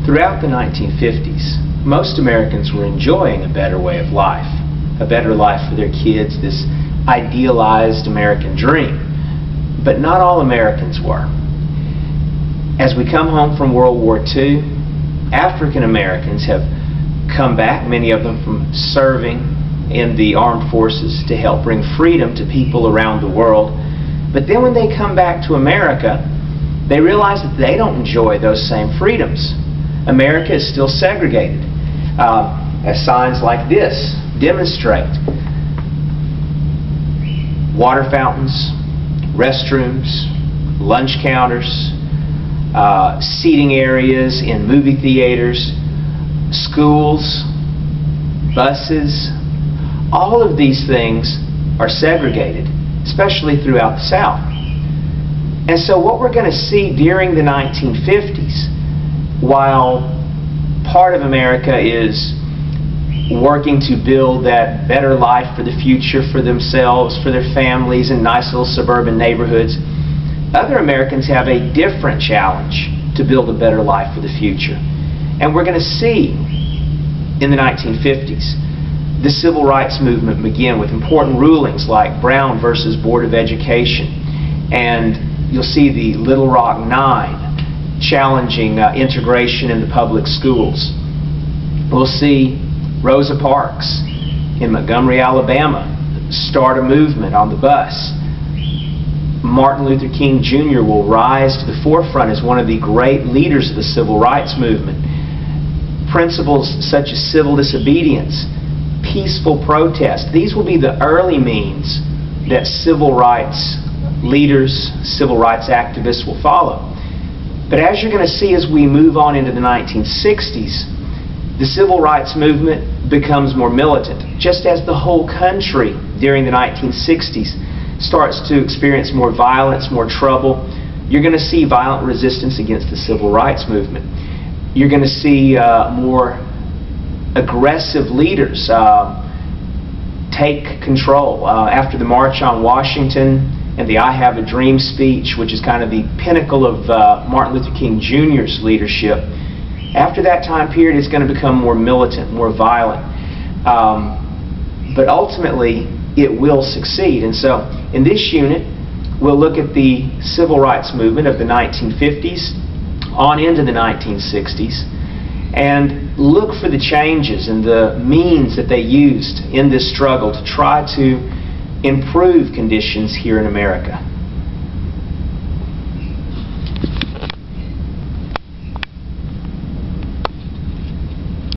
Throughout the 1950s, most Americans were enjoying a better way of life, a better life for their kids, this idealized American dream. But not all Americans were. As we come home from World War II, African Americans have come back, many of them from serving in the armed forces to help bring freedom to people around the world. But then when they come back to America, they realize that they don't enjoy those same freedoms. America is still segregated, as signs like this demonstrate. Water fountains, restrooms, lunch counters, seating areas in movie theaters, schools, buses, all of these things are segregated, especially throughout the South. And so what we're going to see during the 1950s, while part of America is working to build that better life for the future for themselves, for their families in nice little suburban neighborhoods, other Americans have a different challenge to build a better life for the future. And we're going to see in the 1950s the Civil Rights Movement begin with important rulings like Brown versus Board of Education. And you'll see the Little Rock Nine challenging integration in the public schools. We'll see Rosa Parks in Montgomery, Alabama start a movement on the bus. Martin Luther King Jr. will rise to the forefront as one of the great leaders of the Civil Rights Movement. Principles such as civil disobedience, peaceful protest, these will be the early means that civil rights leaders, civil rights activists will follow. But as you're going to see as we move on into the 1960s, the civil rights movement becomes more militant, just as the whole country during the 1960s starts to experience more violence, more trouble. You're going to see violent resistance against the civil rights movement. You're going to see more aggressive leaders take control. After the March on Washington and the I Have a Dream speech, which is kind of the pinnacle of Martin Luther King Jr.'s leadership, after that time period it's going to become more militant, more violent. But ultimately it will succeed. And so in this unit we'll look at the civil rights movement of the 1950s on into the 1960s and look for the changes and the means that they used in this struggle to try to improve conditions here in America.